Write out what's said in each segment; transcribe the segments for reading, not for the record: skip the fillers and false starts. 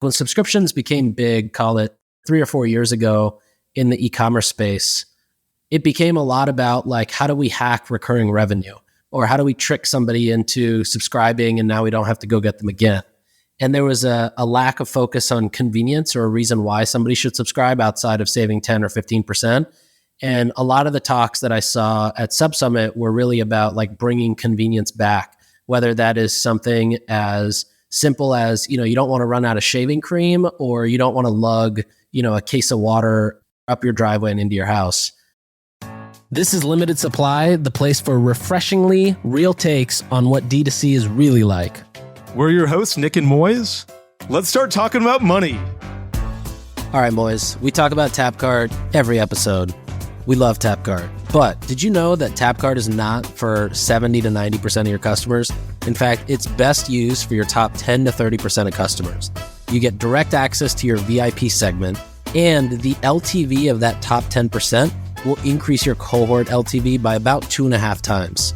When subscriptions became big, call it 3 or 4 years ago in the e-commerce space, it became a lot about like, how do we hack recurring revenue? Or how do we trick somebody into subscribing and now we don't have to go get them again? And there was a lack of focus on convenience or a reason why somebody should subscribe outside of saving 10 or 15%. And a lot of the talks that I saw at Sub Summit were really about like bringing convenience back, whether that is something as simple as, you don't want to run out of shaving cream or you don't want to lug, a case of water up your driveway and into your house. This is Limited Supply, the place for refreshingly real takes on what D2C is really like. We're your hosts, Nick and Moiz. Let's start talking about money. All right, Moiz, we talk about Tapcart every episode. We love Tapcart. But did you know that Tapcart is not for 70 to 90% of your customers? In fact, it's best used for your top 10 to 30% of customers. You get direct access to your VIP segment, and the LTV of that top 10% will increase your cohort LTV by about 2.5 times.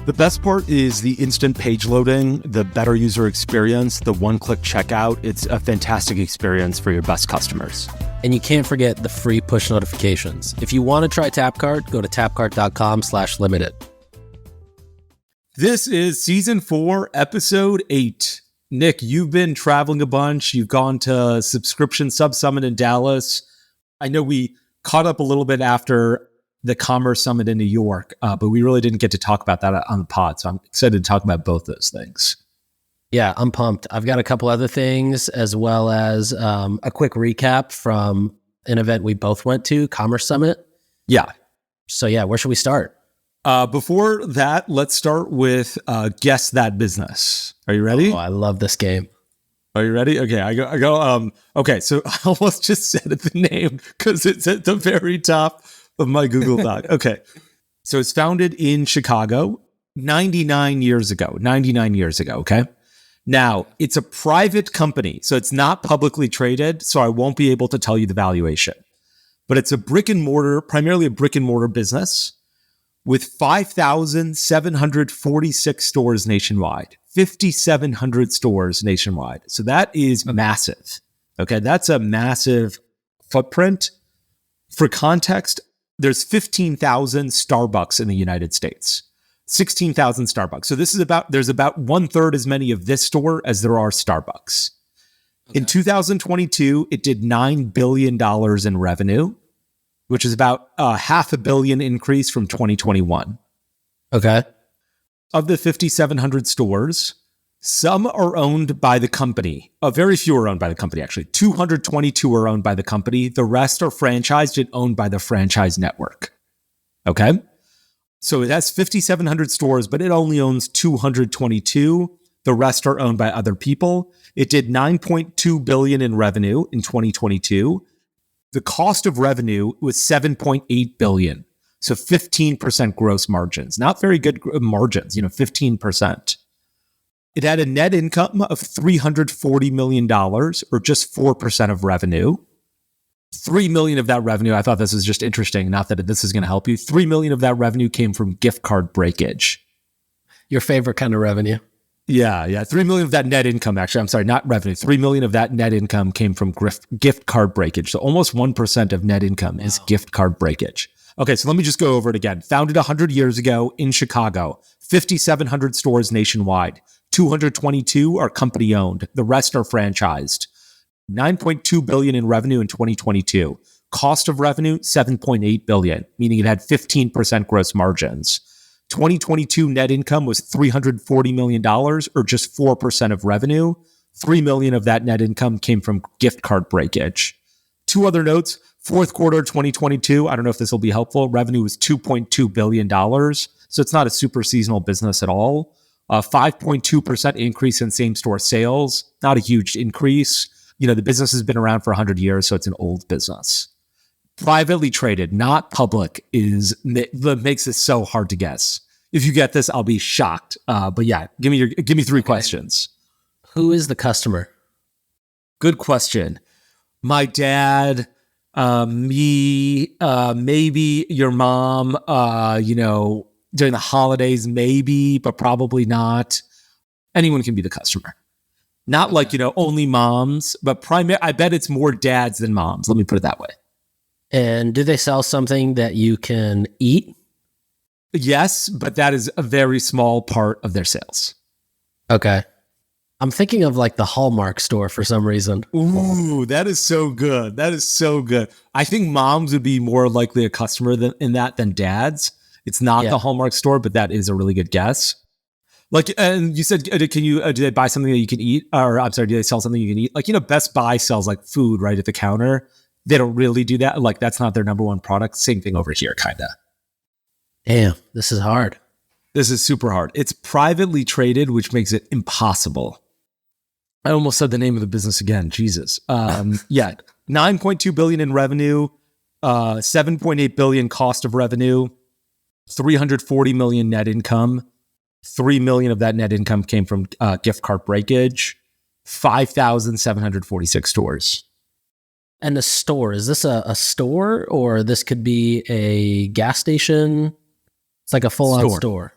The best part is the instant page loading, the better user experience, the one-click checkout. It's a fantastic experience for your best customers. And you can't forget the free push notifications. If you want to try Tapcart, go to tapcart.com/limited. This is season 4, episode 8. Nick, you've been traveling a bunch. You've gone to Subscription Sub Summit in Dallas. I know we caught up a little bit after the Commerce Summit in New York, but we really didn't get to talk about that on the pod. So I'm excited to talk about both those things. Yeah, I'm pumped. I've got a couple other things as well as a quick recap from an event we both went to, Commerce Summit. Yeah. So yeah, where should we start? Before that, let's start with Guess That Business. Are you ready? Oh, I love this game. Are you ready? Okay, I go. Okay, so I almost just said the name because it's at the very top of my Google Doc. Okay, so it's founded in Chicago 99 years ago. Okay. Now, it's a private company, so it's not publicly traded, so I won't be able to tell you the valuation. But it's primarily a brick and mortar business with 5,746 stores nationwide, 5,700 stores nationwide. So that is massive. Okay, that's a massive footprint. For context, there's 15,000 Starbucks in the United States. 16,000 Starbucks. So there's about 1/3 as many of this store as there are Starbucks. Okay. In 2022, it did $9 billion in revenue, which is about a $500 million increase from 2021. Okay. Of the 5,700 stores, some are owned by the company. Very few are owned by the company, actually. 222 are owned by the company. The rest are franchised and owned by the franchise network. Okay? So it has 5,700 stores, but it only owns 222. The rest are owned by other people. It did $9.2 billion in revenue in 2022. The cost of revenue was $7.8 billion. So 15% gross margins. Not very good margins, 15%. It had a net income of $340 million, or just 4% of revenue. $3 million of that revenue, I thought this was just interesting, not that this is going to help you. $3 million of that revenue came from gift card breakage. Your favorite kind of revenue. Yeah. $3 million of that net income, actually, I'm sorry, not revenue. $3 million of that net income came from gift card breakage. So almost 1% of net income is gift card breakage. Okay, so let me just go over it again. Founded 100 years ago in Chicago, 5,700 stores nationwide. 222 are company owned. The rest are franchised. $9.2 billion in revenue in 2022. Cost of revenue, $7.8 billion, meaning it had 15% gross margins. 2022 net income was $340 million, or just 4% of revenue. $3 million of that net income came from gift card breakage. Two other notes. Fourth quarter 2022, I don't know if this will be helpful, revenue was $2.2 billion. So it's not a super seasonal business at all. 5.2% increase in same-store sales, not a huge increase. The business has been around for 100 years, so it's an old business. Privately traded, not public, makes it so hard to guess. If you get this, I'll be shocked. But yeah, give me 3 questions. Who is the customer? Good question. My dad, me, maybe your mom, during the holidays, maybe, but probably not. Anyone can be the customer. Not like, only moms, but I bet it's more dads than moms. Let me put it that way. And do they sell something that you can eat? Yes, but that is a very small part of their sales. Okay. I'm thinking of like the Hallmark store for some reason. Ooh, that is so good. That is so good. I think moms would be more likely a customer than dads. It's not the Hallmark store, but that is a really good guess. Like, and you said, do they buy something that you can eat? Or I'm sorry, do they sell something you can eat? Like, Best Buy sells like food right at the counter. They don't really do that. Like, that's not their number one product. Same thing over here, kind of. Damn, this is hard. This is super hard. It's privately traded, which makes it impossible. I almost said the name of the business again. Jesus. Yeah. 9.2 billion in revenue, 7.8 billion cost of revenue, 340 million net income. 3 million of that net income came from gift card breakage, 5,746 stores. And the store, is this a store or this could be a gas station? It's like a full-on store.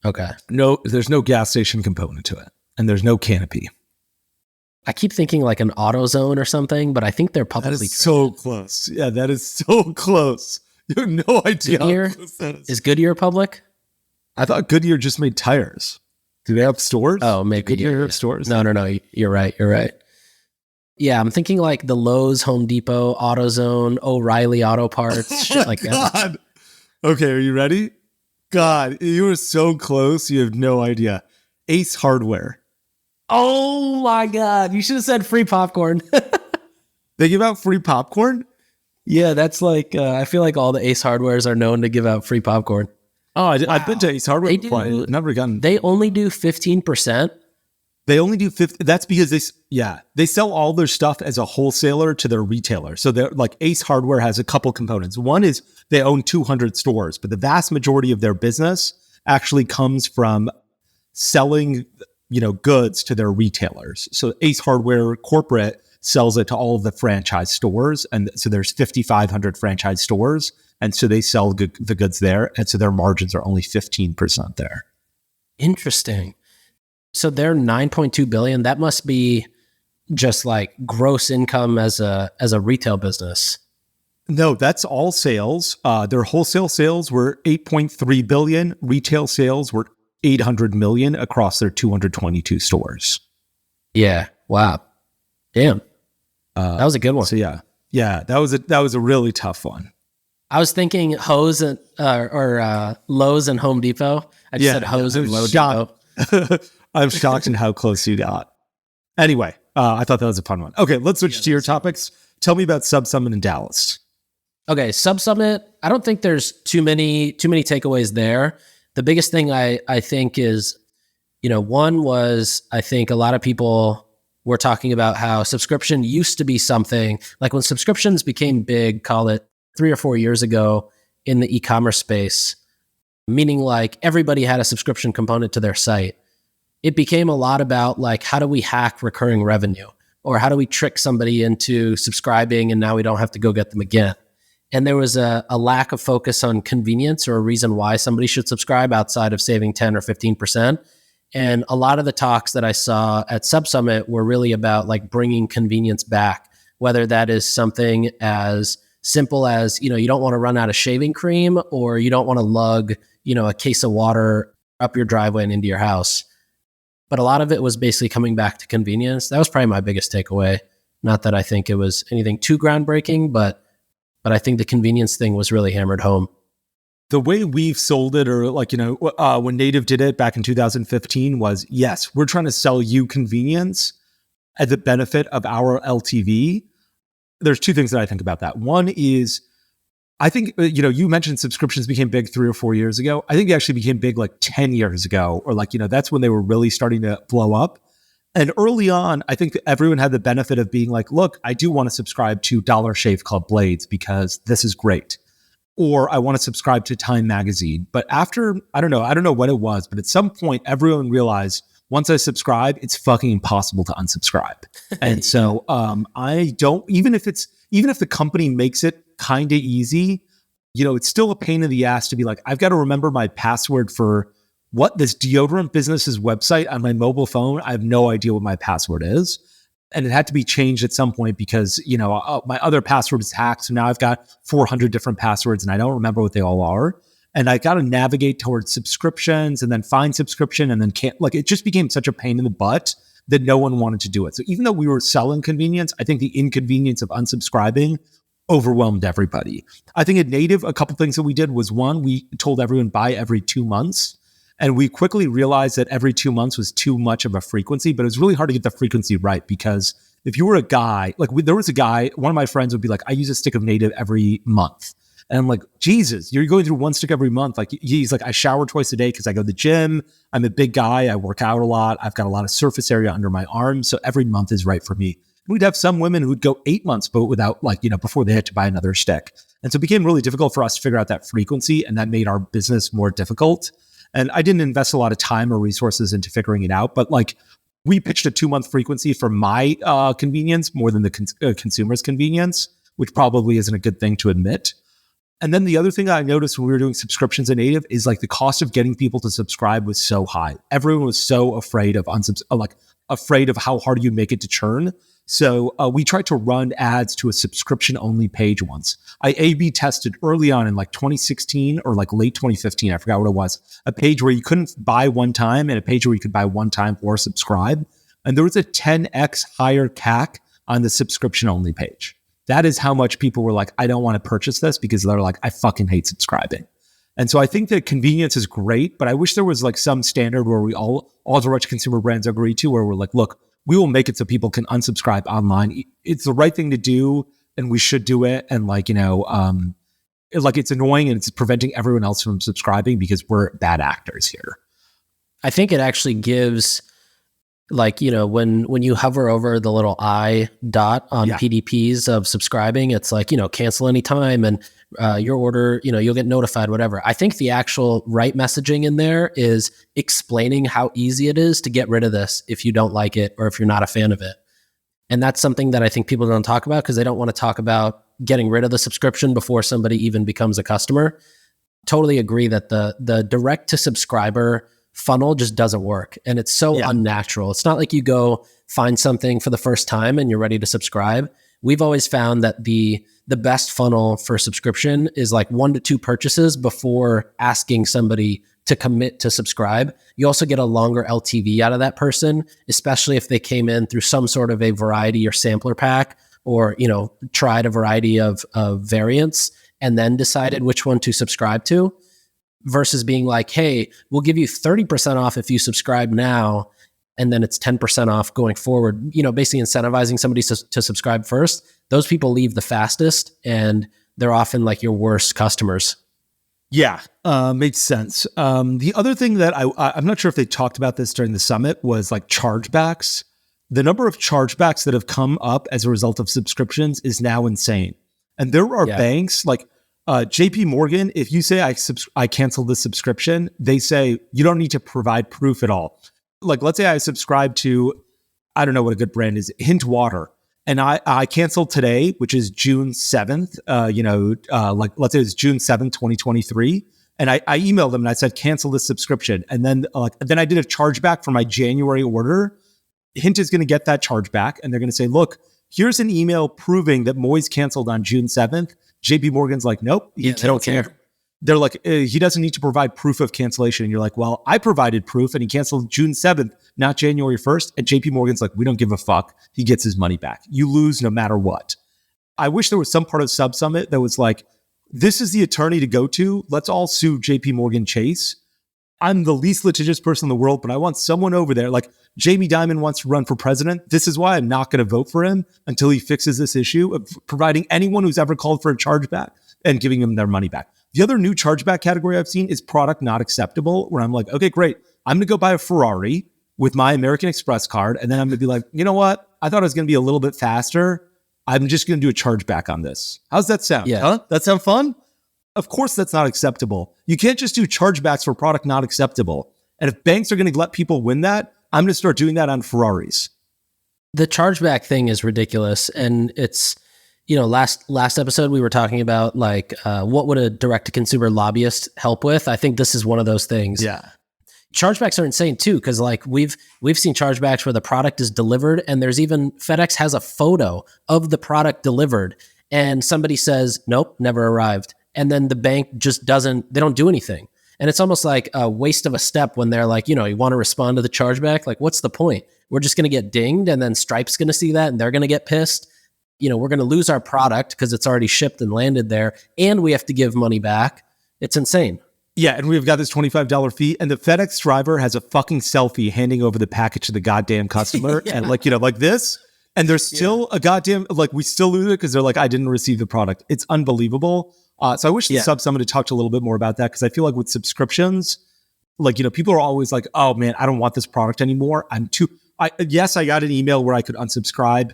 Okay. No, there's no gas station component to it. And there's no canopy. I keep thinking like an AutoZone or something, but I think they're publicly traded. So close. Yeah, that is so close. You have no idea Goodyear? How close that is. Is Goodyear public? I thought Goodyear just made tires. Do they have stores? Oh, maybe. Goodyear have stores? No. You're right. Yeah, I'm thinking like the Lowe's, Home Depot, AutoZone, O'Reilly Auto Parts, shit like that. Okay, are you ready? God, you were so close. You have no idea. Ace Hardware. Oh my God. You should have said free popcorn. They give out free popcorn? Yeah, that's like, I feel like all the Ace Hardwares are known to give out free popcorn. Oh, I've been to Ace Hardware before. I've never gotten. They only do 15%. They only do 50. That's because they sell all their stuff as a wholesaler to their retailer. So they're like Ace Hardware has a couple components. One is they own 200 stores, but the vast majority of their business actually comes from selling, goods to their retailers. So Ace Hardware corporate sells it to all of the franchise stores. And so there's 5,500 franchise stores. And so they sell the goods there. And so their margins are only 15% there. Interesting. So they're 9.2 billion. That must be just like gross income as a retail business. No, that's all sales. Their wholesale sales were 8.3 billion. Retail sales were 800 million across their 222 stores. Yeah. Wow. Damn. That was a good one. So yeah, that was a really tough one. I was thinking Hose and Lowe's and Home Depot. I just said Hose and Lowe's Depot. I'm shocked at how close you got. Anyway, I thought that was a fun one. Okay, let's switch to your topics. Tell me about Sub Summit in Dallas. Okay, Sub Summit. I don't think there's too many takeaways there. The biggest thing I think is, one was I think a lot of people were talking about how subscription used to be something like when subscriptions became big, call it 3 or 4 years ago in the e-commerce space, meaning like everybody had a subscription component to their site. It became a lot about like, how do we hack recurring revenue? Or how do we trick somebody into subscribing and now we don't have to go get them again? And there was a lack of focus on convenience or a reason why somebody should subscribe outside of saving 10 or 15%. And a lot of the talks that I saw at Sub Summit were really about like bringing convenience back, whether that is something as simple as, you don't want to run out of shaving cream or you don't want to lug, a case of water up your driveway and into your house. But a lot of it was basically coming back to convenience. That was probably my biggest takeaway. Not that I think it was anything too groundbreaking, but I think the convenience thing was really hammered home. The way we've sold it, or like, when Native did it back in 2015 was, yes, we're trying to sell you convenience at the benefit of our LTV. There's two things that I think about that. One is, I think, you mentioned subscriptions became big 3 or 4 years ago. I think they actually became big like 10 years ago, or like, that's when they were really starting to blow up. And early on, I think that everyone had the benefit of being like, look, I do want to subscribe to Dollar Shave Club Blades because this is great. Or I want to subscribe to Time Magazine. But after, I don't know what it was, but at some point, everyone realized once I subscribe, it's fucking impossible to unsubscribe. And so I don't, even if the company makes it kind of easy, it's still a pain in the ass to be like, I've got to remember my password for what this deodorant business's website on my mobile phone, I have no idea what my password is. And it had to be changed at some point because, my other password is hacked. So now I've got 400 different passwords and I don't remember what they all are. And I got to navigate towards subscriptions and then find subscription and then it just became such a pain in the butt that no one wanted to do it. So even though we were selling convenience, I think the inconvenience of unsubscribing overwhelmed everybody. I think at Native, a couple things that we did was one, we told everyone buy every 2 months. And we quickly realized that every 2 months was too much of a frequency, but it was really hard to get the frequency right because if you were a guy, there was a guy, one of my friends would be like, I use a stick of Native every month. And I'm like, Jesus, you're going through one stick every month. Like he's like, I shower twice a day because I go to the gym. I'm a big guy. I work out a lot. I've got a lot of surface area under my arms. So every month is right for me. We'd have some women who'd go 8 months, but without before they had to buy another stick. And so it became really difficult for us to figure out that frequency. And that made our business more difficult. And I didn't invest a lot of time or resources into figuring it out, but we pitched a 2-month frequency for my convenience more than the consumer's convenience, which probably isn't a good thing to admit. And then the other thing I noticed when we were doing subscriptions in Native is the cost of getting people to subscribe was so high. Everyone was so afraid of afraid of how hard you make it to churn. So we tried to run ads to a subscription-only page once. I A/B tested early on in 2016 or late 2015. I forgot what it was. A page where you couldn't buy one time and a page where you could buy one time or subscribe. And there was a 10x higher CAC on the subscription-only page. That is how much people were like, I don't want to purchase this because they're like, I fucking hate subscribing. And so I think that convenience is great, but I wish there was some standard where we all direct consumer brands agree to, where we're like, look, we will make it so people can unsubscribe online. It's the right thing to do, and we should do it. And it's annoying and it's preventing everyone else from subscribing because we're bad actors here. I think it actually gives, when you hover over the little I dot on PDPs of subscribing, it's cancel anytime and your order, you'll get notified, whatever. I think the actual right messaging in there is explaining how easy it is to get rid of this if you don't like it or if you're not a fan of it. And that's something that I think people don't talk about because they don't want to talk about getting rid of the subscription before somebody even becomes a customer. Totally agree that the direct to subscriber funnel just doesn't work. And it's so unnatural. It's not like you go find something for the first time and you're ready to subscribe. We've always found that the best funnel for subscription is 1 to 2 purchases before asking somebody to commit to subscribe. You also get a longer LTV out of that person, especially if they came in through some sort of a variety or sampler pack or, tried a variety of variants and then decided which one to subscribe to. Versus being like, hey, we'll give you 30% off if you subscribe now, and then it's 10% off going forward. Basically incentivizing somebody to subscribe first. Those people leave the fastest, and they're often your worst customers. Yeah, makes sense. The other thing that I'm not sure if they talked about this during the summit was chargebacks. The number of chargebacks that have come up as a result of subscriptions is now insane. And there are banks JP Morgan, if you say I canceled the subscription, they say you don't need to provide proof at all. Let's say I subscribe to, I don't know what a good brand is, Hint Water, and I canceled today, which is June 7th. Let's say it's June 7th, 2023. And I emailed them and I said, cancel this subscription. And then I did a chargeback for my January order. Hint is going to get that chargeback and they're going to say, look, here's an email proving that Moiz canceled on June 7th. JP Morgan's like, nope, they don't care. They're like, he doesn't need to provide proof of cancellation. And you're like, well, I provided proof and he canceled June 7th, not January 1st. And JP Morgan's like, we don't give a fuck. He gets his money back. You lose no matter what. I wish there was some part of Sub Summit that was like, this is the attorney to go to. Let's all sue JP Morgan Chase. I'm the least litigious person in the world, but I want someone over there. Jamie Dimon wants to run for president. This is why I'm not going to vote for him until he fixes this issue of providing anyone who's ever called for a chargeback and giving them their money back. The other new chargeback category I've seen is product not acceptable, where I'm like, okay, great. I'm going to go buy a Ferrari with my American Express card. And then I'm going to be like, you know what? I thought it was going to be a little bit faster. I'm just going to do a chargeback on this. How's that sound? Yeah. Huh? That sound fun? Of course, that's not acceptable. You can't just do chargebacks for product not acceptable. And if banks are going to let people win that, I'm going to start doing that on Ferraris. The chargeback thing is ridiculous. And it's, last episode we were talking about what would a direct-to-consumer lobbyist help with? I think this is one of those things. Yeah. chargebacks are insane too, because like we've seen chargebacks where the product is delivered and there's even FedEx has a photo of the product delivered and somebody says, nope, never arrived. And then the bank just they don't do anything. And it's almost like a waste of a step when they're like, you want to respond to the chargeback. Like, what's the point? We're just going to get dinged and then Stripe's going to see that and they're going to get pissed. We're going to lose our product because it's already shipped and landed there and we have to give money back. It's insane. Yeah, and we've got this $25 fee, and the FedEx driver has a fucking selfie handing over the package to the goddamn customer, Yeah. and like this, and there's still a goddamn, like, we still lose it because they're like, I didn't receive the product. It's unbelievable. So I wish somebody talked a little bit more about that, because I feel like with subscriptions, like, people are always like, oh man, I don't want this product anymore. Yes, I got an email where I could unsubscribe.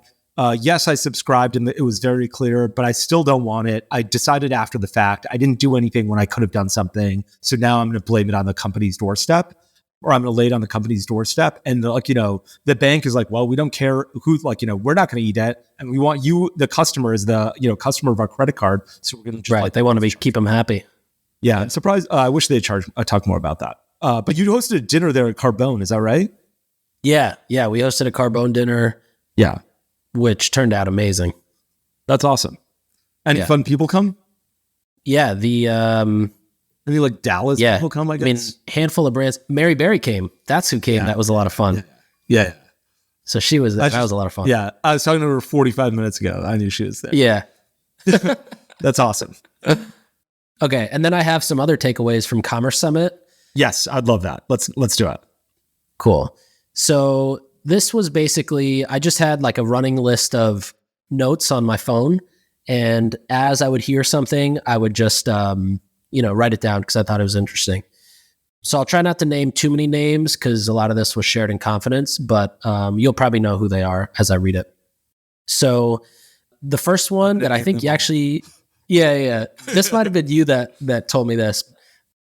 Yes, I subscribed and it was very clear, but I still don't want it. I decided after the fact. I didn't do anything when I could have done something. So now I'm going to blame it on the company's doorstep, or I'm going to lay it on the company's doorstep. And the bank is like, well, we don't care who, we're not going to eat it. And we want you, the customer, is the, customer of our credit card. So we're going to just they want to keep them happy. Yeah. I'm surprised. I wish they'd talk more about that. But you hosted a dinner there at Carbone. Is that right? Yeah. Yeah. We hosted a Carbone dinner. Yeah. Which turned out amazing. That's awesome. Any fun people come? Yeah, any like Dallas people come, I guess? I mean, handful of brands. Mary Berry came. That's who came. Yeah. That was a lot of fun. Yeah. So she was there. That was a lot of fun. Yeah. I was talking to her 45 minutes ago. I knew she was there. Yeah. That's awesome. Okay. And then I have some other takeaways from Commerce Summit. Yes, I'd love that. Let's do it. Cool. So this was basically, I just had like a running list of notes on my phone. And as I would hear something, I would just, write it down because I thought it was interesting. So I'll try not to name too many names because a lot of this was shared in confidence, but you'll probably know who they are as I read it. So the first one that I think you actually, this might have been you that told me this,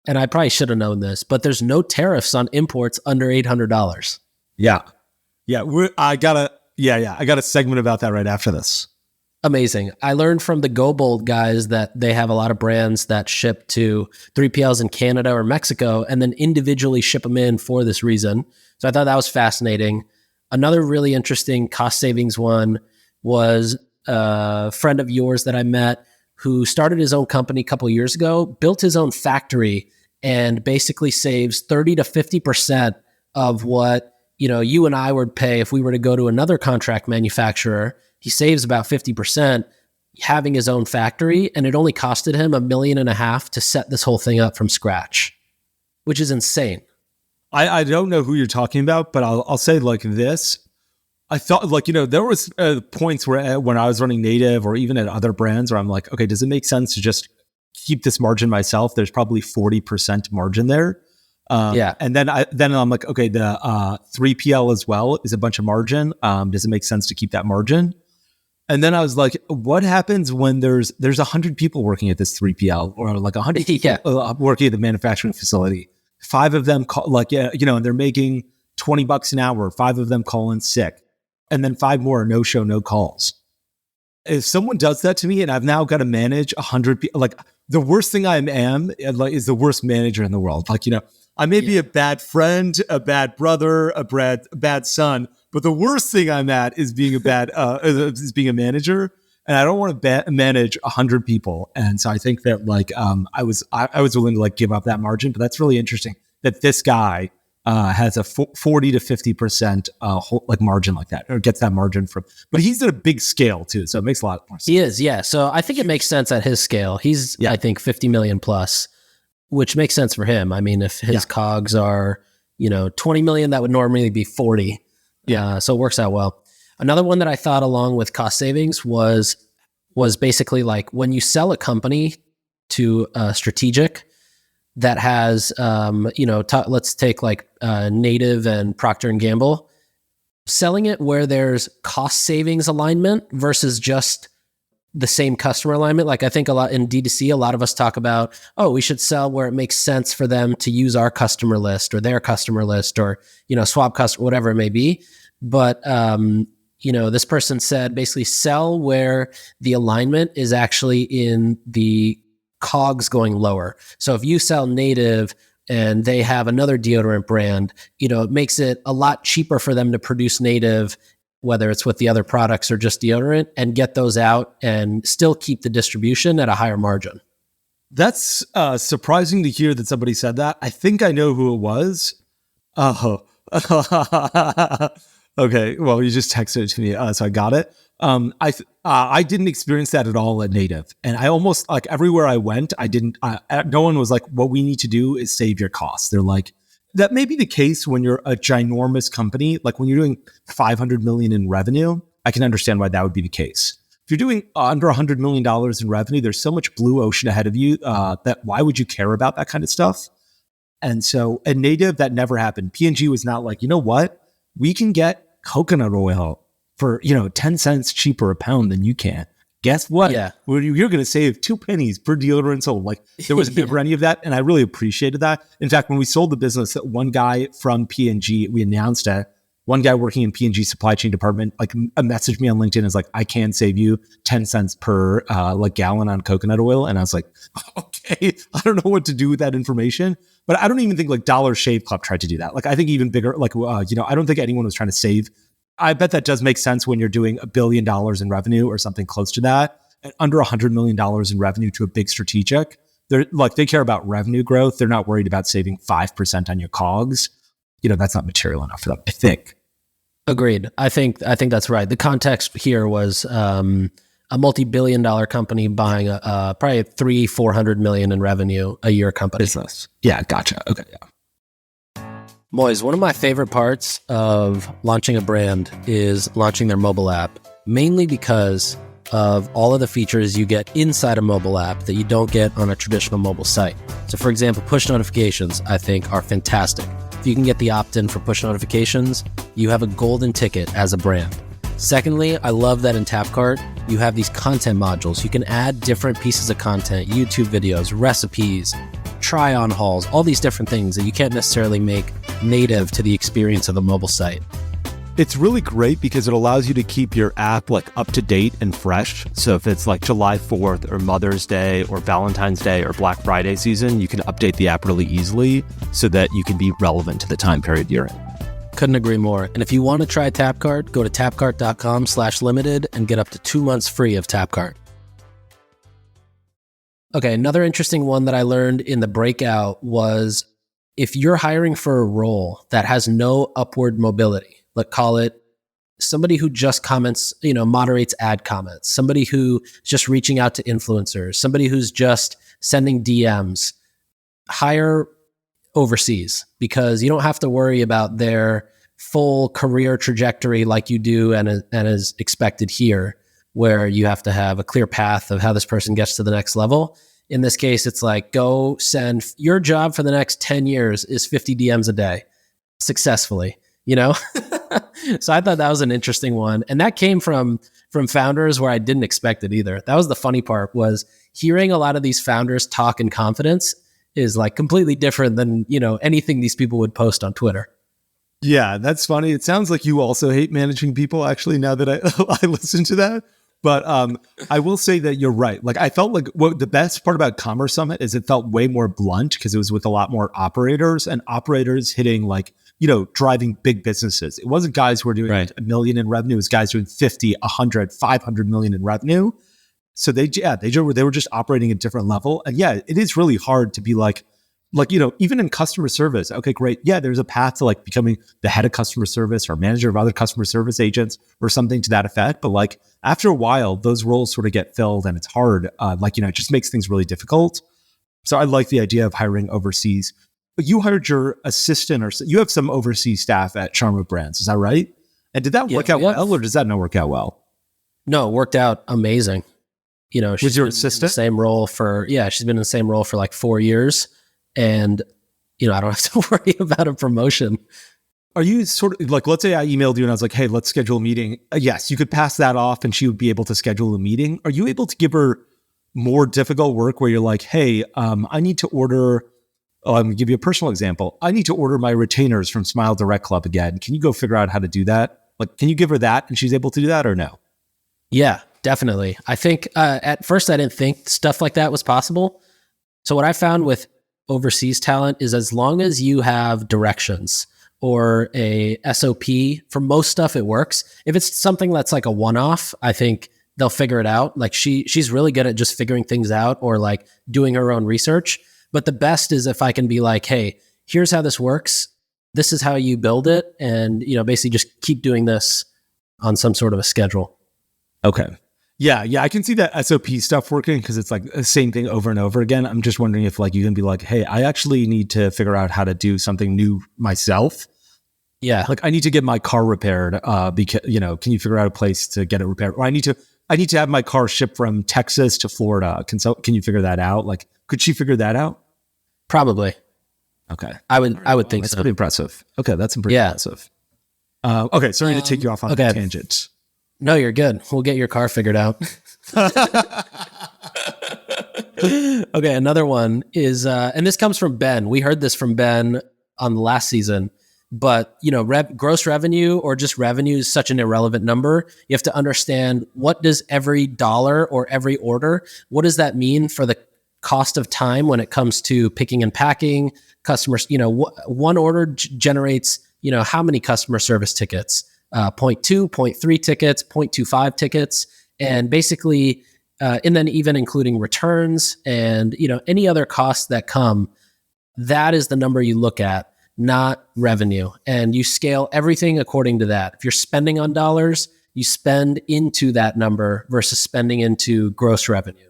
and I probably should have known this, but there's no tariffs on imports under $800. Yeah. Yeah, I got a segment about that right after this. Amazing. I learned from the Go Bold guys that they have a lot of brands that ship to 3PLs in Canada or Mexico and then individually ship them in for this reason. So I thought that was fascinating. Another really interesting cost savings one was a friend of yours that I met who started his own company a couple of years ago, built his own factory, and basically saves 30 to 50% of what you and I would pay if we were to go to another contract manufacturer. He saves about 50% having his own factory, and it only costed him $1.5 million to set this whole thing up from scratch, which is insane. I don't know who you're talking about, but I'll say like this. I thought there was points where when I was running native or even at other brands where I'm like, okay, does it make sense to just keep this margin myself? There's probably 40% margin there. And then I'm like, okay, the 3PL as well is a bunch of margin. Does it make sense to keep that margin? And then I was like, what happens when there's 100 people working at this 3PL or like 100 people working at the manufacturing facility? 5 of them call, and they're making $20 an hour. 5 of them call in sick, and then 5 more are no show, no calls. If someone does that to me, and I've now got to manage 100 people, like the worst thing I am is the worst manager in the world. I may be a bad friend, a bad brother, a bad son, but the worst thing I'm at is being a manager, and I don't want to manage 100 people. And so I think that I was willing to give up that margin, but that's really interesting that this guy has a 40 to 50% margin like that, or gets that margin from. But he's at a big scale too, so it makes a lot more sense. He is, yeah. So I think it makes sense at his scale. He's I think 50 million plus. Which makes sense for him. I mean, if his COGS are, 20 million, that would normally be 40. Yeah. So it works out well. Another one that I thought along with cost savings was basically like when you sell a company to a strategic that has, let's take Native and Procter and Gamble, selling it where there's cost savings alignment versus just the same customer alignment. Like I think a lot in D2C, a lot of us talk about, we should sell where it makes sense for them to use our customer list or their customer list or, swap customer, whatever it may be. But, this person said basically sell where the alignment is actually in the COGS going lower. So if you sell native and they have another deodorant brand, it makes it a lot cheaper for them to produce native, whether it's with the other products or just deodorant, and get those out and still keep the distribution at a higher margin. That's surprising to hear that somebody said that. I think I know who it was. Oh, okay. Well, you just texted it to me, so I got it. I didn't experience that at all at Native, and I almost like everywhere I went, I didn't. No one was like, "What we need to do is save your costs." They're like, that may be the case when you're a ginormous company, like when you're doing 500 million in revenue. I can understand why that would be the case. If you're doing under $100 million in revenue, there's so much blue ocean ahead of you that why would you care about that kind of stuff? And so at Native, that never happened. P&G was not like, you know what? We can get coconut oil for 10 cents cheaper a pound than you can. Guess what? Yeah. You're going to save 2 pennies per deodorant sold. Like there was never any of that. And I really appreciated that. In fact, when we sold the business, one guy from P&G, we announced it. One guy working in P&G supply chain department, like messaged me on LinkedIn, is like, I can save you 10 cents per gallon on coconut oil. And I was like, okay, I don't know what to do with that information. But I don't even think like Dollar Shave Club tried to do that. Like I think even bigger, like, I don't think anyone was trying to save. I bet that does make sense when you're doing $1 billion in revenue or something close to that. And under $100 million in revenue to a big strategic, they care about revenue growth. They're not worried about saving 5% on your COGS. That's not material enough for them, I think. Agreed. I think that's right. The context here was a multi-billion-dollar company buying a probably $300-400 million in revenue a year company. Business. Yeah, gotcha. Okay, yeah. Moiz, one of my favorite parts of launching a brand is launching their mobile app, mainly because of all of the features you get inside a mobile app that you don't get on a traditional mobile site. So, for example, push notifications, I think, are fantastic. If you can get the opt-in for push notifications, you have a golden ticket as a brand. Secondly, I love that in Tapcart, you have these content modules. You can add different pieces of content, YouTube videos, recipes, try-on hauls, all these different things that you can't necessarily make native to the experience of a mobile site. It's really great because it allows you to keep your app like up to date and fresh. So if it's like July 4th or Mother's Day or Valentine's Day or Black Friday season, you can update the app really easily so that you can be relevant to the time period you're in. Couldn't agree more. And if you want to try Tapcart, go to tapcart.com/limited and get up to 2 months free of Tapcart. Okay, another interesting one that I learned in the breakout was if you're hiring for a role that has no upward mobility, let's call it somebody who just comments, moderates ad comments, somebody who's just reaching out to influencers, somebody who's just sending DMs, hire overseas because you don't have to worry about their full career trajectory like you do and is expected here, where you have to have a clear path of how this person gets to the next level. In this case, it's like, go send your job for the next 10 years is 50 DMs a day successfully, So I thought that was an interesting one. And that came from founders where I didn't expect it either. That was the funny part, was hearing a lot of these founders talk in confidence is like completely different than, anything these people would post on Twitter. Yeah, that's funny. It sounds like you also hate managing people, actually, now that I listen to that. But I will say that you're right. Like, I felt like the best part about Commerce Summit is it felt way more blunt because it was with a lot more operators and operators hitting like, driving big businesses. It wasn't guys who were doing $1 million in revenue. It was guys doing 50, 100, 500 million in revenue. So they were just operating at a different level. And yeah, it is really hard to be like, even in customer service, okay, great. Yeah, there's a path to like becoming the head of customer service or manager of other customer service agents or something to that effect. But like after a while, those roles sort of get filled and it's hard. It just makes things really difficult. So I like the idea of hiring overseas. But you hired your assistant, or you have some overseas staff at Charm Brands. Is that right? And did that work out well, or does that not work out well? No, it worked out amazing. Was your assistant? She's been in the same role for like 4 years. And, I don't have to worry about a promotion. Are you sort of like, let's say I emailed you and I was like, hey, let's schedule a meeting. Yes, you could pass that off and she would be able to schedule a meeting. Are you able to give her more difficult work where you're like, hey, I need to order, I'm going to give you a personal example. I need to order my retainers from Smile Direct Club again. Can you go figure out how to do that? Like, can you give her that and she's able to do that or no? Yeah, definitely. I think at first I didn't think stuff like that was possible. So what I found with overseas talent is as long as you have directions or a SOP, for most stuff it works. If it's something that's like a one-off, I think they'll figure it out. Like she's really good at just figuring things out or like doing her own research. But the best is if I can be like, hey, here's how this works. This is how you build it. And, basically just keep doing this on some sort of a schedule. Okay. Yeah. I can see that SOP stuff working because it's like the same thing over and over again. I'm just wondering if like you can be like, hey, I actually need to figure out how to do something new myself. Yeah. Like I need to get my car repaired because, can you figure out a place to get it repaired? Or I need to have my car shipped from Texas to Florida. Can you figure that out? Like, could she figure that out? Probably. Okay. I would think that's so. Pretty impressive. Okay. That's pretty impressive. Okay. Sorry to take you off on a tangent. No, you're good. We'll get your car figured out. Okay, another one is, and this comes from Ben. We heard this from Ben on the last season, but gross revenue or just revenue is such an irrelevant number. You have to understand, what does every dollar or every order, what does that mean for the cost of time when it comes to picking and packing? Customers, one order generates, how many customer service tickets? 0.2, 0.3 tickets, 0.25 tickets, and basically, and then even including returns and any other costs that come, that is the number you look at, not revenue. And you scale everything according to that. If you're spending on dollars, you spend into that number versus spending into gross revenue.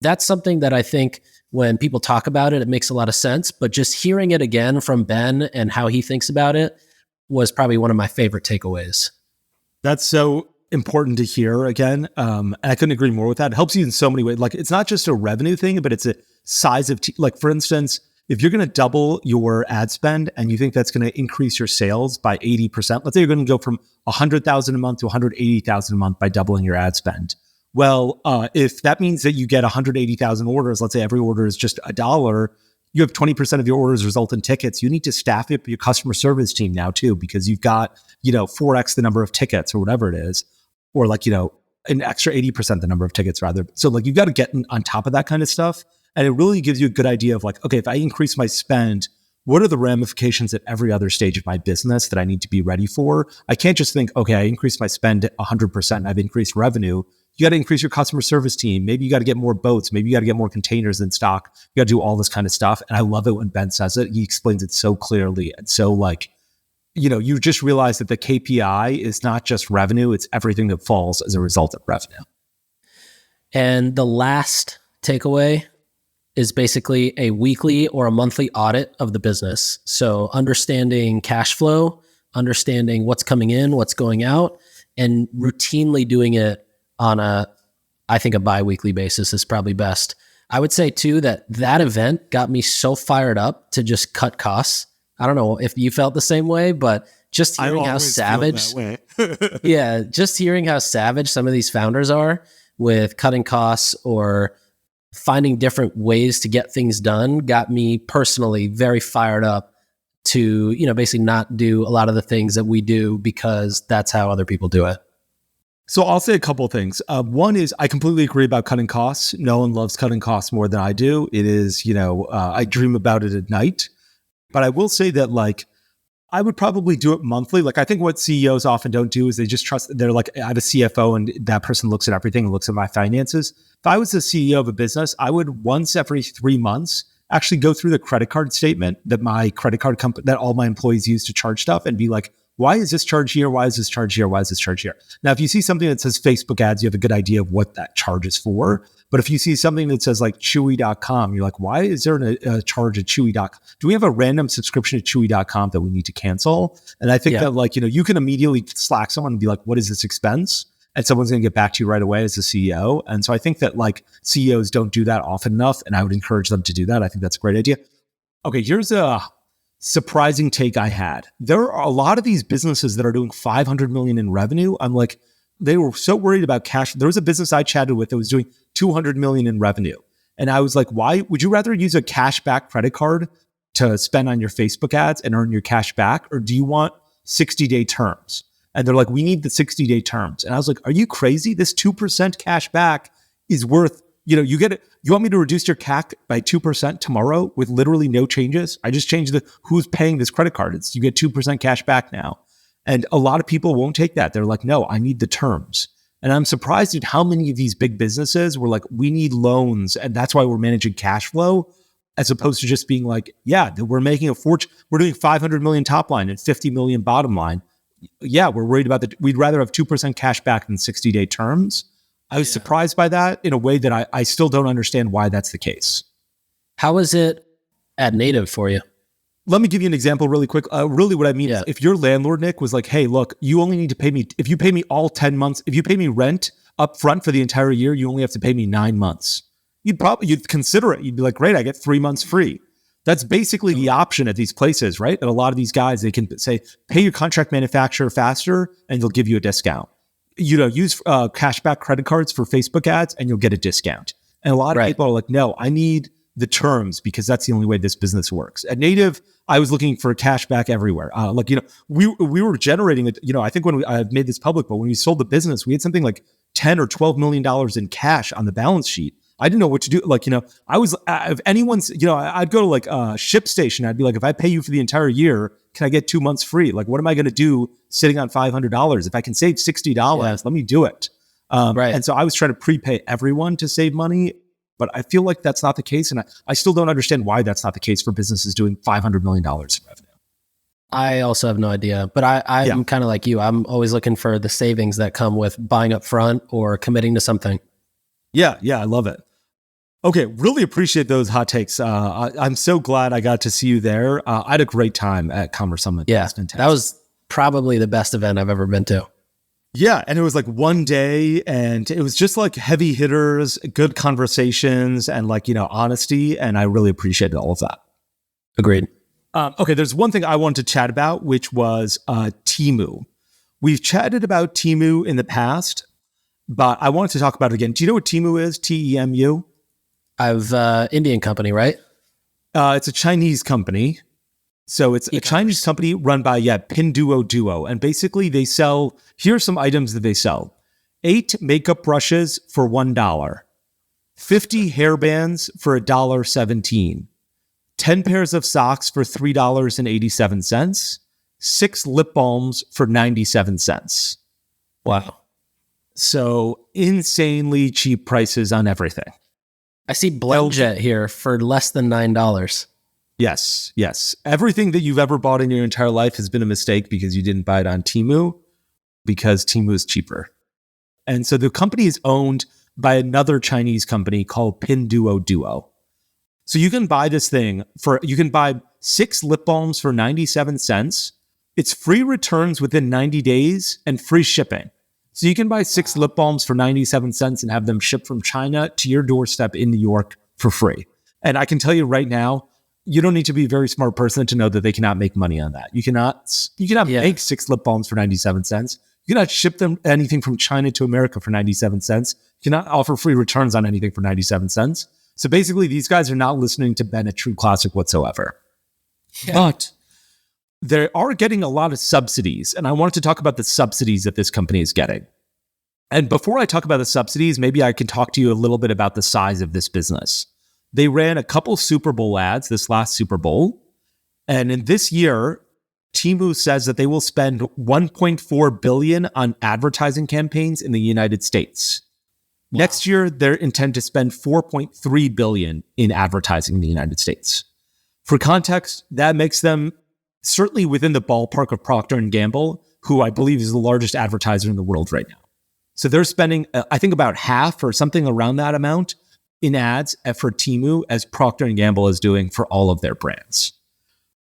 That's something that I think when people talk about it, it makes a lot of sense. But just hearing it again from Ben and how he thinks about it was probably one of my favorite takeaways. That's so important to hear again. And I couldn't agree more with that. It helps you in so many ways. Like it's not just a revenue thing, but it's a size of, like for instance, if you're going to double your ad spend and you think that's going to increase your sales by 80%, let's say you're going to go from 100,000 a month to 180,000 a month by doubling your ad spend. Well, if that means that you get 180,000 orders, let's say every order is just $1, you have 20% of your orders result in tickets. You need to staff up your customer service team now too, because you've got, 4x the number of tickets or whatever it is, or like, an extra 80% the number of tickets rather. So like, you've got to get on top of that kind of stuff. And it really gives you a good idea of like, okay, if I increase my spend, what are the ramifications at every other stage of my business that I need to be ready for? I can't just think, okay, I increased my spend 100%. I've increased revenue. You got to increase your customer service team. Maybe you got to get more boats. Maybe you got to get more containers in stock. You got to do all this kind of stuff. And I love it when Ben says it. He explains it so clearly. And so like, you just realize that the KPI is not just revenue. It's everything that falls as a result of revenue. And the last takeaway is basically a weekly or a monthly audit of the business. So understanding cash flow, understanding what's coming in, what's going out, and routinely doing it on a bi-weekly basis is probably best. I would say too that event got me so fired up to just cut costs. I don't know if you felt the same way, but just hearing how savage, just hearing how savage some of these founders are with cutting costs or finding different ways to get things done got me personally very fired up to, basically not do a lot of the things that we do because that's how other people do it. So I'll say a couple of things. One is I completely agree about cutting costs. No one loves cutting costs more than I do. It is, I dream about it at night. But I will say that like, I would probably do it monthly. Like I think what CEOs often don't do is they just trust, they're like, I have a CFO and that person looks at everything and looks at my finances. If I was the CEO of a business, I would once every 3 months actually go through the credit card statement that my credit card company, that all my employees use to charge stuff and be like, why is this charge here? Why is this charge here? Why is this charge here? Now, if you see something that says Facebook ads, you have a good idea of what that charge is for. But if you see something that says like Chewy.com, you're like, why is there a charge at Chewy.com? Do we have a random subscription at Chewy.com that we need to cancel? And I think that like, you can immediately Slack someone and be like, what is this expense? And someone's going to get back to you right away as a CEO. And so I think that like CEOs don't do that often enough. And I would encourage them to do that. I think that's a great idea. Okay, here's a surprising take I had. There are a lot of these businesses that are doing 500 million in revenue. I'm like, they were so worried about cash. There was a business I chatted with that was doing 200 million in revenue. And I was like, why would you rather use a cash back credit card to spend on your Facebook ads and earn your cash back? Or do you want 60-day terms? And they're like, we need the 60-day terms. And I was like, are you crazy? This 2% cash back is worth you get it. You want me to reduce your CAC by 2% tomorrow with literally no changes? I just changed who's paying this credit card. You get 2% cash back now. And a lot of people won't take that. They're like, no, I need the terms. And I'm surprised at how many of these big businesses were like, we need loans. And that's why we're managing cash flow, as opposed to just being like, yeah, we're making a fortune. We're doing 500 million top line and 50 million bottom line. Yeah, we're worried about we'd rather have 2% cash back than 60-day terms. I was surprised by that in a way that I still don't understand why that's the case. How is it at Native for you? Let me give you an example really quick. Really what I mean is if your landlord, Nick, was like, hey, look, you only need to pay me, if you pay me all 10 months, if you pay me rent up front for the entire year, you only have to pay me 9 months. You'd consider it. You'd be like, great, I get 3 months free. That's basically the option at these places, right? And a lot of these guys, they can say, pay your contract manufacturer faster and they'll give you a discount. Use cashback credit cards for Facebook ads and you'll get a discount. And a lot of people are like, no, I need the terms because that's the only way this business works. At Native, I was looking for cashback everywhere. We were generating it. I think when I made this public, but when we sold the business, we had something like $10 or $12 million in cash on the balance sheet. I didn't know what to do. I was, if anyone's, I'd go to like a ship station. I'd be like, if I pay you for the entire year, can I get 2 months free? Like, what am I going to do sitting on $500? If I can save $60, let me do it. And so I was trying to prepay everyone to save money, but I feel like that's not the case. And I still don't understand why that's not the case for businesses doing $500 million in revenue. I also have no idea, but I'm kind of like you. I'm always looking for the savings that come with buying up front or committing to something. Yeah, I love it. Okay, really appreciate those hot takes. I'm so glad I got to see you there. I had a great time at Commerce Summit. Yeah, that was probably the best event I've ever been to. Yeah, and it was like one day, and it was just like heavy hitters, good conversations, and honesty, and I really appreciated all of that. Agreed. Okay, there's one thing I wanted to chat about, which was Temu. We've chatted about Temu in the past, but I wanted to talk about it again. Do you know what Temu is? Temu? Indian company, right? It's a Chinese company. So it's a Chinese company run by, Pinduoduo. And basically they sell, here are some items that they sell. 8 makeup brushes for $1. 50 hairbands for $1.17. 10 pairs of socks for $3.87. 6 lip balms for 97 cents. Wow. So insanely cheap prices on everything. I see BlendJet here for less than $9. Yes. Everything that you've ever bought in your entire life has been a mistake because you didn't buy it on Temu, because Temu is cheaper. And so the company is owned by another Chinese company called Pinduoduo. So you can buy this thing you can buy 6 lip balms for 97 cents. It's free returns within 90 days and free shipping. So you can buy 6 lip balms for 97 cents and have them shipped from China to your doorstep in New York for free. And I can tell you right now, you don't need to be a very smart person to know that they cannot make money on that. You cannot make 6 lip balms for 97 cents. You cannot ship them anything from China to America for 97 cents. You cannot offer free returns on anything for 97 cents. So basically, these guys are not listening to Ben, a true classic whatsoever. Yeah. But they are getting a lot of subsidies. And I wanted to talk about the subsidies that this company is getting. And before I talk about the subsidies, maybe I can talk to you a little bit about the size of this business. They ran a couple Super Bowl ads this last Super Bowl. And in this year, Temu says that they will spend $1.4 billion on advertising campaigns in the United States. Wow. Next year, they intend to spend $4.3 billion in advertising in the United States. For context, that makes them certainly within the ballpark of Procter & Gamble, who I believe is the largest advertiser in the world right now. So they're spending, I think, about half or something around that amount in ads for Temu as Procter & Gamble is doing for all of their brands.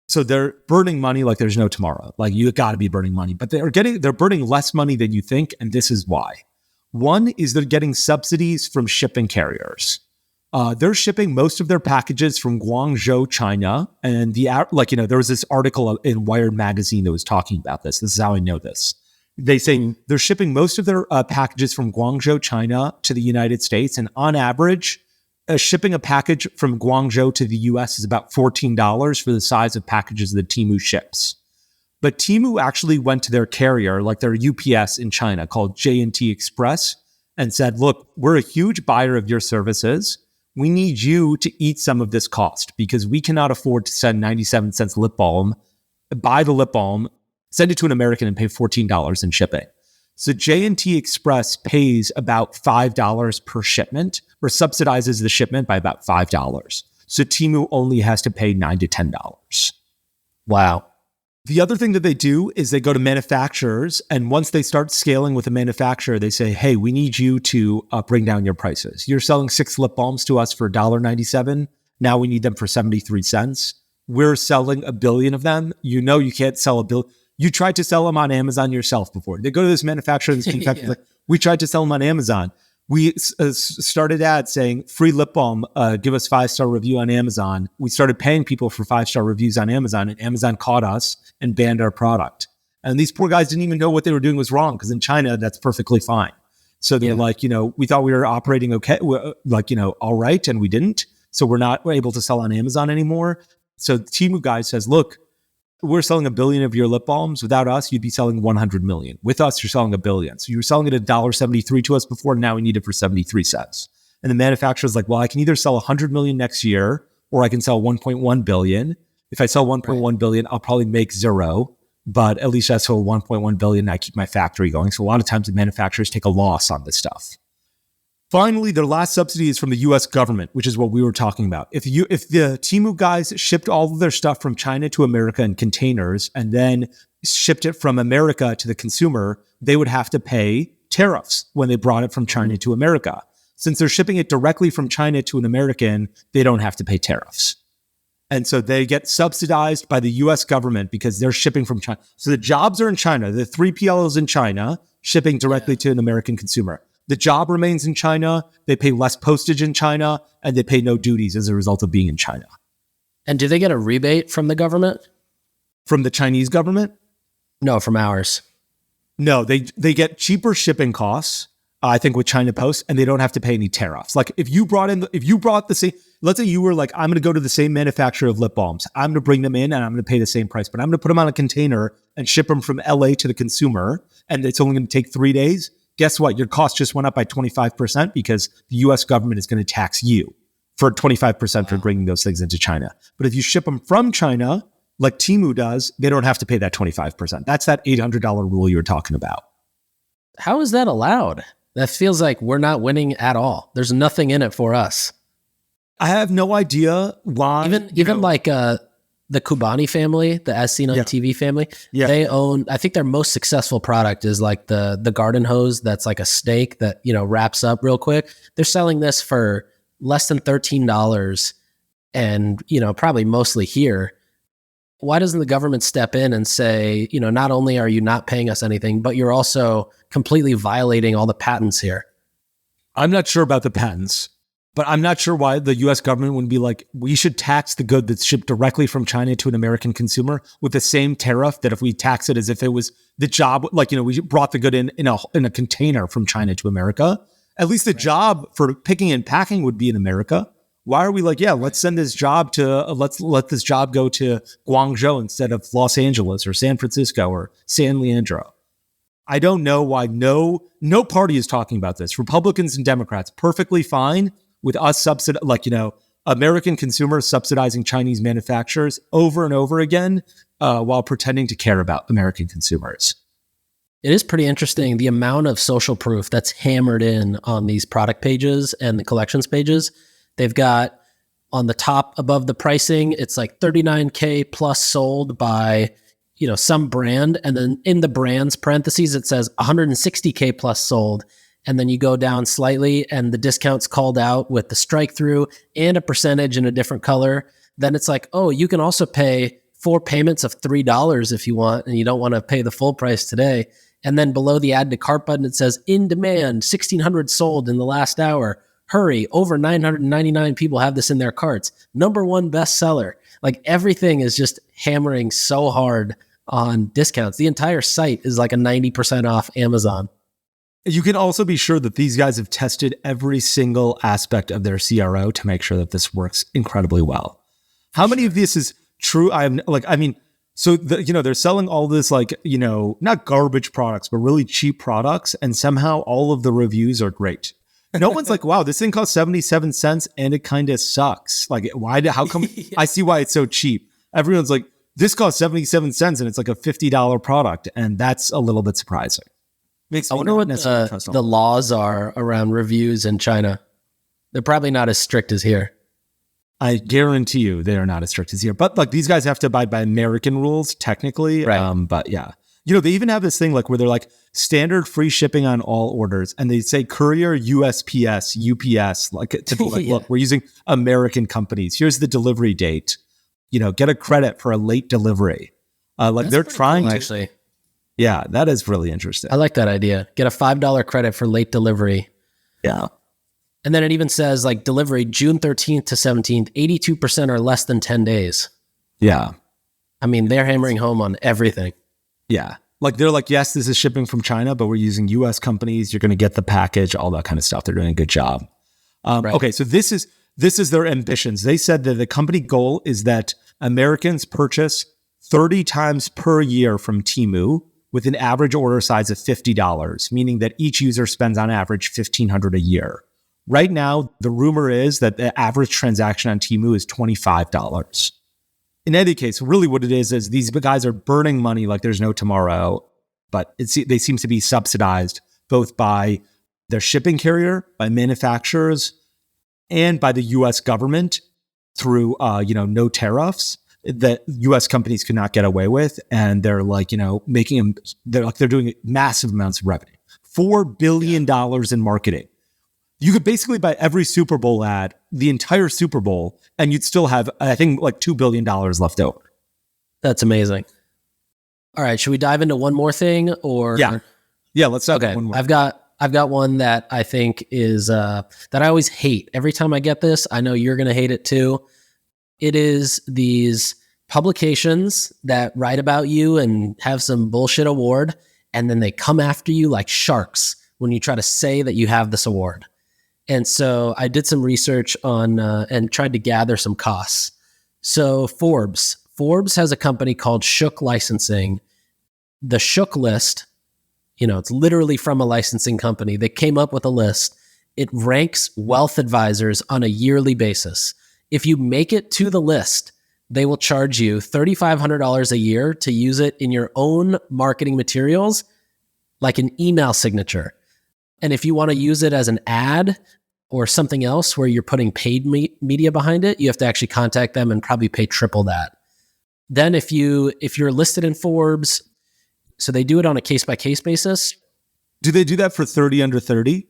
So they're burning money like there's no tomorrow. Like, you got to be burning money, but they're burning less money than you think. And this is why. One is they're getting subsidies from shipping carriers. They're shipping most of their packages from Guangzhou, China. And there was this article in Wired magazine that was talking about this. This is how I know this. They say they're shipping most of their packages from Guangzhou, China to the United States. And on average, shipping a package from Guangzhou to the US is about $14 for the size of packages that Temu ships. But Temu actually went to their carrier, like their UPS in China, called J&T Express, and said, look, we're a huge buyer of your services. We need you to eat some of this cost because we cannot afford to send 97 cents lip balm, buy the lip balm, send it to an American and pay $14 in shipping. So J&T Express pays about $5 per shipment or subsidizes the shipment by about $5. So Temu only has to pay $9 to $10. Wow. The other thing that they do is they go to manufacturers, and once they start scaling with a manufacturer, they say, hey, we need you to bring down your prices. You're selling 6 lip balms to us for $1.97. Now we need them for 73 cents. We're selling 1 billion of them. You know you can't sell 1 billion. You tried to sell them on Amazon yourself before. They go to this manufacturer, like, we tried to sell them on Amazon. We started ads saying, free lip balm, give us 5-star review on Amazon. We started paying people for 5-star reviews on Amazon, and Amazon caught us and banned our product. And these poor guys didn't even know what they were doing was wrong, because in China, that's perfectly fine. So they're like, we thought we were operating okay, all right, and we didn't. So we're not able to sell on Amazon anymore. So the Temu guy says, look, we're selling 1 billion of your lip balms. Without us, you'd be selling 100 million. With us, you're selling 1 billion. So you were selling it at $1.73 to us before. Now we need it for 73 cents. And the manufacturer's like, well, I can either sell 100 million next year, or I can sell 1.1 billion. If I sell 1.1 billion, I'll probably make zero. But at least I sold 1.1 billion. And I keep my factory going. So a lot of times the manufacturers take a loss on this stuff. Finally, their last subsidy is from the US government, which is what we were talking about. If the Temu guys shipped all of their stuff from China to America in containers and then shipped it from America to the consumer, they would have to pay tariffs when they brought it from China to America. Since they're shipping it directly from China to an American, they don't have to pay tariffs. And so they get subsidized by the US government because they're shipping from China. So the jobs are in China. The 3PL is in China, shipping directly to an American consumer. The job remains in China, they pay less postage in China, and they pay no duties as a result of being in China. And do they get a rebate from the government? From the Chinese government? No, from ours. No, they get cheaper shipping costs, I think, with China Post, and they don't have to pay any tariffs. Like if you brought the same, let's say you were like, I'm going to go to the same manufacturer of lip balms. I'm going to bring them in and I'm going to pay the same price, but I'm going to put them on a container and ship them from LA to the consumer, and it's only going to take 3 days. Guess what? Your cost just went up by 25% because the US government is going to tax you for 25% for bringing those things into China. But if you ship them from China, like Temu does, they don't have to pay that 25%. That's that $800 rule you were talking about. How is that allowed? That feels like we're not winning at all. There's nothing in it for us. I have no idea why. Even like the Kubani family, the As Seen on TV family, they own, I think their most successful product is like the garden hose that's like a snake that, wraps up real quick. They're selling this for less than $13 and, probably mostly here. Why doesn't the government step in and say, not only are you not paying us anything, but you're also completely violating all the patents here? I'm not sure about the patents. But I'm not sure why the US government wouldn't be like, we should tax the good that's shipped directly from China to an American consumer with the same tariff that if we tax it as if it was the job, we brought the good in a container from China to America. At least the job for picking and packing would be in America. Why are we like, let's send this job to, let's let this job go to Guangzhou instead of Los Angeles or San Francisco or San Leandro? I don't know why no party is talking about this. Republicans and Democrats, perfectly fine with us American consumers subsidizing Chinese manufacturers over and over again while pretending to care about American consumers. It is pretty interesting the amount of social proof that's hammered in on these product pages and the collections pages. They've got on the top above the pricing, it's like 39K plus sold by some brand. And then in the brand's parentheses, it says 160K plus sold. And then you go down slightly and the discount's called out with the strike through and a percentage in a different color. Then it's like, oh, you can also pay 4 payments of $3 if you want, and you don't want to pay the full price today. And then below the add to cart button, it says in demand, 1,600 sold in the last hour. Hurry, over 999 people have this in their carts. #1 bestseller. Like everything is just hammering so hard on discounts. The entire site is like a 90% off Amazon. You can also be sure that these guys have tested every single aspect of their CRO to make sure that this works incredibly well. How many of this is true? So, they're selling all this like, not garbage products, but really cheap products. And somehow all of the reviews are great. No one's like, wow, this thing costs 77 cents and it kind of sucks. Like, how come? Yeah. I see why it's so cheap. Everyone's like, this costs 77 cents and it's like a $50 product. And that's a little bit surprising. I wonder what the laws are around reviews in China. They're probably not as strict as here. I guarantee you they are not as strict as here. But like these guys have to abide by American rules technically. Right. But yeah. They even have this thing like where they're like standard free shipping on all orders. And they say courier, USPS, UPS, like to be like, look, we're using American companies. Here's the delivery date. Get a credit for a late delivery. Like they're trying to actually. Yeah, that is really interesting. I like that idea. Get a $5 credit for late delivery. Yeah. And then it even says like delivery June 13th to 17th, 82% are less than 10 days. Yeah. I mean, they're hammering home on everything. Yeah. Like they're like, yes, this is shipping from China, but we're using US companies. You're going to get the package, all that kind of stuff. They're doing a good job. Right. Okay. So this is their ambitions. They said that the company goal is that Americans purchase 30 times per year from Temu with an average order size of $50, meaning that each user spends on average $1,500 a year. Right now, the rumor is that the average transaction on Temu is $25. In any case, really what it is these guys are burning money like there's no tomorrow, but they seem to be subsidized both by their shipping carrier, by manufacturers, and by the U.S. government through, no tariffs that U.S. companies could not get away with. And they're like, they're doing massive amounts of revenue, $4 billion in marketing. You could basically buy every Super Bowl ad, the entire Super Bowl, and you'd still have, I think, like $2 billion left over. That's amazing. All right, should we dive into one more thing, or yeah? Let's talk okay. one more. I've got one that I think is that I always hate. Every time I get this, I know you're going to hate it too. It is these publications that write about you and have some bullshit award, and then they come after you like sharks when you try to say that you have this award. And so I did some research on and tried to gather some costs. So Forbes has a company called Shook Licensing. The Shook list, it's literally from a licensing company. They came up with a list. It ranks wealth advisors on a yearly basis. If you make it to the list, they will charge you $3,500 a year to use it in your own marketing materials, like an email signature. And if you want to use it as an ad or something else where you're putting paid media behind it, you have to actually contact them and probably pay triple that. Then if you're listed in Forbes, so they do it on a case-by-case basis. Do they do that for 30 under 30?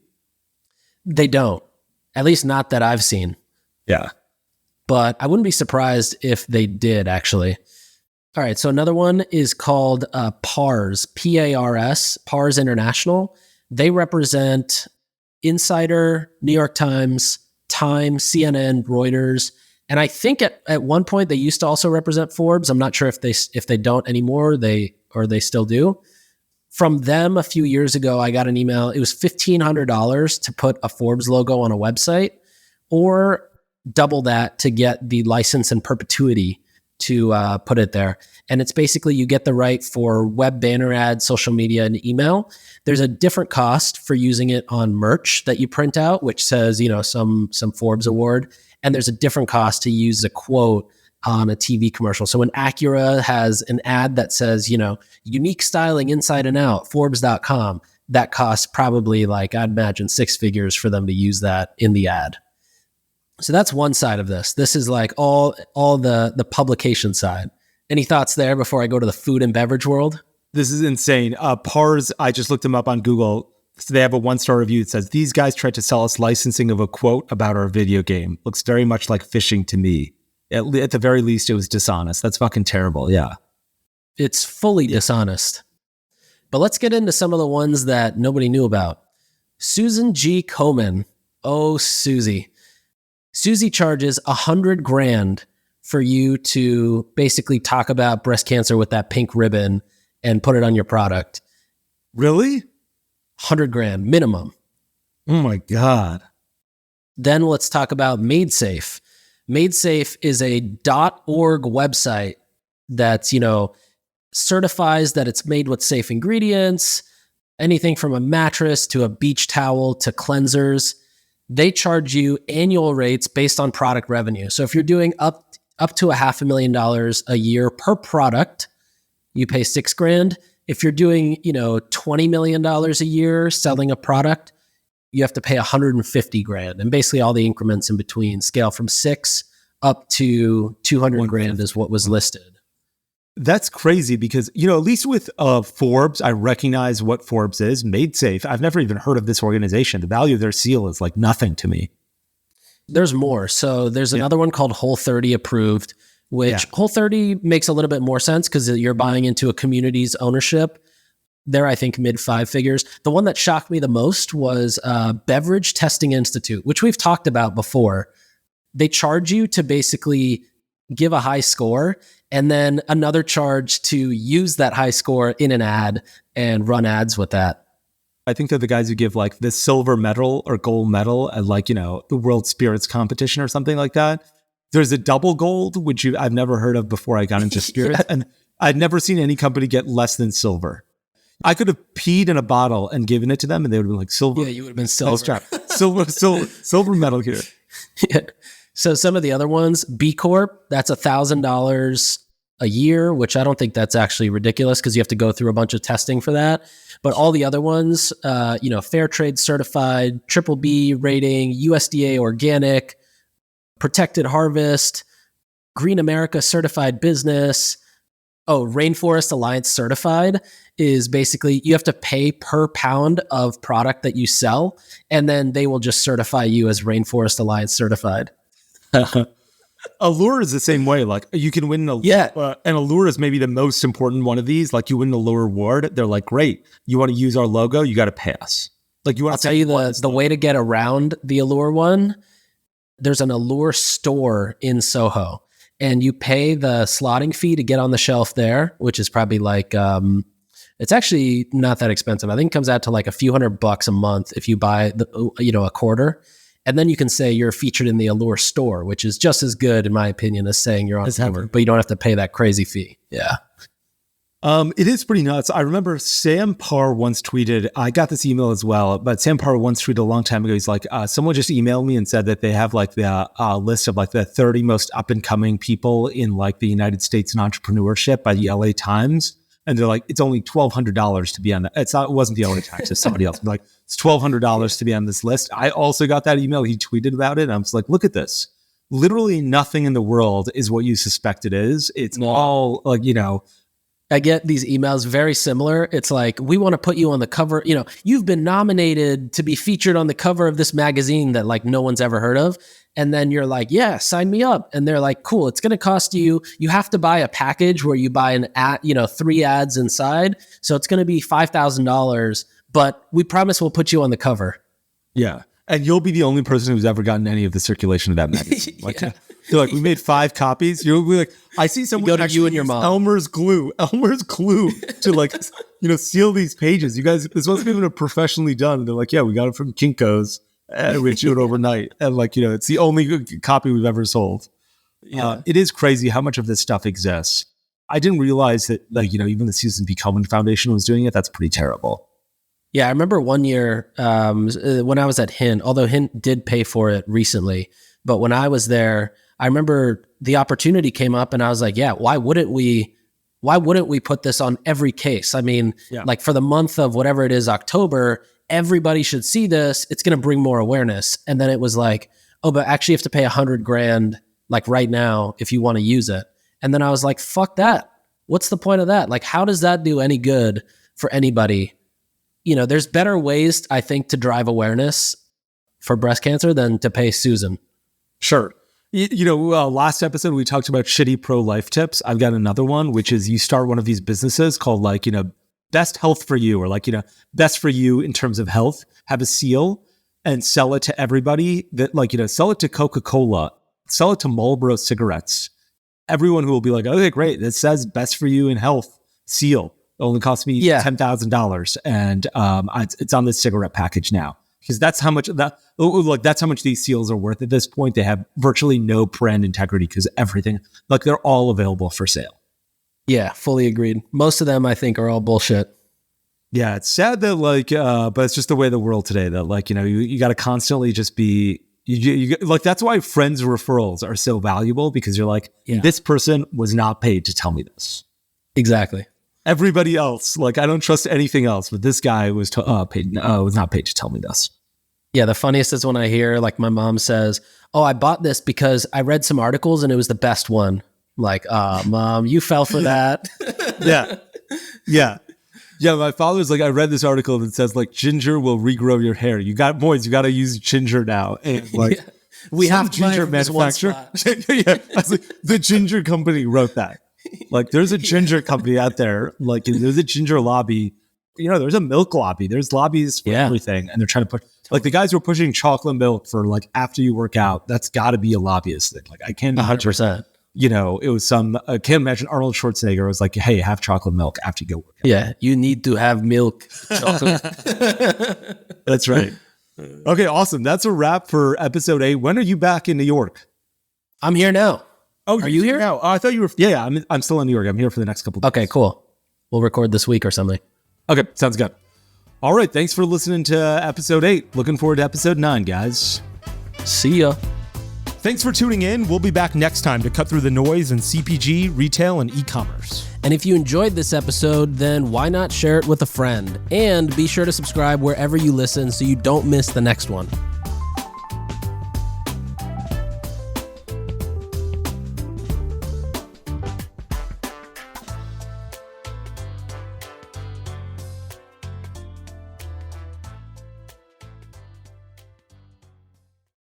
They don't, at least not that I've seen. Yeah. But I wouldn't be surprised if they did, actually. All right, so another one is called PARS, P-A-R-S, PARS International. They represent Insider, New York Times, Time, CNN, Reuters, and I think at one point they used to also represent Forbes. I'm not sure if they don't anymore, they still do. From them a few years ago, I got an email. It was $1,500 to put a Forbes logo on a website, or double that to get the license in perpetuity to put it there. And it's basically you get the right for web banner ads, social media, and email. There's a different cost for using it on merch that you print out, which says, some Forbes award. And there's a different cost to use a quote on a TV commercial. So when Acura has an ad that says, unique styling inside and out, Forbes.com, that costs probably I'd imagine 6 figures for them to use that in the ad. So that's one side of this. This is all the publication side. Any thoughts there before I go to the food and beverage world? This is insane. PARS, I just looked them up on Google. So they have a 1-star review that says, these guys tried to sell us licensing of a quote about our video game. Looks very much like phishing to me. At the very least, it was dishonest. That's fucking terrible. Yeah. It's fully dishonest. But let's get into some of the ones that nobody knew about. Susan G. Komen. Oh, Susie. Susie charges $100,000 for you to basically talk about breast cancer with that pink ribbon and put it on your product. Really? $100,000 minimum. Oh my God. Then let's talk about MadeSafe. MadeSafe is a .org website that's, certifies that it's made with safe ingredients, anything from a mattress to a beach towel to cleansers. They charge you annual rates based on product revenue. So if you're doing up to $500,000 a year per product, you pay $6,000. If you're doing, $20 million a year selling a product, you have to pay $150,000. And basically all the increments in between scale from 6 up to $200,000 is what was listed. That's crazy because, at least with Forbes, I recognize what Forbes is, Made Safe. I've never even heard of this organization. The value of their seal is like nothing to me. There's more. So there's another one called Whole30 Approved, which Whole30 makes a little bit more sense because you're buying into a community's ownership. They're, I think, mid 5 figures. The one that shocked me the most was Beverage Testing Institute, which we've talked about before. They charge you to basically give a high score and then another charge to use that high score in an ad and run ads with that. I think they're the guys who give like the silver medal or gold medal at like, the World Spirits competition or something like that. There's a double gold, which I've never heard of before I got into spirits. And I'd never seen any company get less than silver. I could have peed in a bottle and given it to them and they would have been like silver. Yeah, you would have been silver. silver medal here. Yeah. So some of the other ones, B Corp, that's $1,000 a year, which I don't think that's actually ridiculous because you have to go through a bunch of testing for that. But all the other ones, Fair Trade certified, triple B rating, USDA organic, protected harvest, Green America certified business. Rainforest Alliance certified is basically you have to pay per pound of product that you sell, and then they will just certify you as Rainforest Alliance certified. Allure is the same way. Like you can win and Allure is maybe the most important one of these. Like you win the Allure award, they're like, great, you want to use our logo, you got to pay us. Like you want. I'll tell you the way to get around the Allure one. There's an Allure store in Soho, and you pay the slotting fee to get on the shelf there, which is probably like it's actually not that expensive. I think it comes out to like a few $100 a month if you buy a quarter. And then you can say you're featured in the Allure store, which is just as good, in my opinion, as saying you're on Allure, but you don't have to pay that crazy fee. Yeah. It is pretty nuts. I remember Sam Parr once tweeted, I got this email as well, but Sam Parr once tweeted a long time ago. He's like, someone just emailed me and said that they have like the list of like the 30 most up and coming people in like the United States in entrepreneurship by the LA Times. And they're like, it's only $1,200 to be on that. It wasn't the LA Times, it's somebody else. Like, it's $1,200 to be on this list. I also got that email. He tweeted about it. And I was like, look at this. Literally nothing in the world is what you suspect it is. It's all like, I get these emails very similar. It's like, we want to put you on the cover. You've been nominated to be featured on the cover of this magazine that like no one's ever heard of. And then you're like, yeah, sign me up. And they're like, cool. It's going to cost you have to buy a package where you buy an ad, 3 ads inside. So it's going to be $5,000, but we promise we'll put you on the cover. Yeah. And you'll be the only person who's ever gotten any of the circulation of that magazine. Like, they're like, we made 5 copies. You'll be like, I see someone go to you and your mom. Elmer's glue to like, seal these pages. You guys, this wasn't even professionally done. And they're like, yeah, we got it from Kinko's. And we do it overnight. And like, it's the only copy we've ever sold. Yeah. It is crazy how much of this stuff exists. I didn't realize that like, even the Susan B. Komen Foundation was doing it. That's pretty terrible. Yeah, I remember one year when I was at Hint, although Hint did pay for it recently, but when I was there, I remember the opportunity came up and I was like, yeah, why wouldn't we put this on every case? I mean, like for the month of whatever it is, October, everybody should see this. It's going to bring more awareness. And then it was like, oh, but actually you have to pay $100,000 like right now if you want to use it. And then I was like, fuck that. What's the point of that? Like, how does that do any good for anybody? There's better ways, I think, to drive awareness for breast cancer than to pay Susan. Sure. Last episode, we talked about shitty pro-life tips. I've got another one, which is you start one of these businesses called like, best health for you, or like, best for you in terms of health, have a seal and sell it to everybody that like, sell it to Coca-Cola, sell it to Marlboro cigarettes. Everyone who will be like, okay, great. This says best for you in health seal. It only cost me $10,000, and it's on this cigarette package now because that's how much these seals are worth at this point. They have virtually no brand integrity because everything, like, they're all available for sale. Yeah, fully agreed. Most of them, I think, are all bullshit. Yeah, it's sad that like, but it's just the way of the world today that like, you got to constantly just be, you like, that's why friends referrals are so valuable because you're like, this person was not paid to tell me this. Exactly. Everybody else, like, I don't trust anything else, but this guy was was not paid to tell me this. Yeah, the funniest is when I hear like my mom says, "Oh, I bought this because I read some articles and it was the best one." Like, Mom, you fell for that. Yeah. My father's like, I read this article that says like ginger will regrow your hair. You got Moiz, you got to use ginger now. And like, we have ginger manufacturer. I was like, the ginger company wrote that. Like, there's a ginger company out there. Like, there's a ginger lobby. There's a milk lobby. There's lobbies for everything, and they're trying to push. Like the guys who are pushing chocolate milk for like after you work out. That's got to be a lobbyist thing. Like, I can't 100%. It was some. I can't imagine Arnold Schwarzenegger was like, "Hey, have chocolate milk after you go work out." Yeah, you need to have milk chocolate. That's right. Okay, awesome. That's a wrap for episode 8. When are you back in New York? I'm here now. Oh, are you here now? I thought you were. Yeah, I'm still in New York. I'm here for the next couple of days. Okay, cool. We'll record this week or something. Okay, sounds good. All right, thanks for listening to episode 8. Looking forward to episode 9, guys. See ya. Thanks for tuning in. We'll be back next time to cut through the noise in CPG, retail, and e-commerce. And if you enjoyed this episode, then why not share it with a friend? And be sure to subscribe wherever you listen so you don't miss the next one.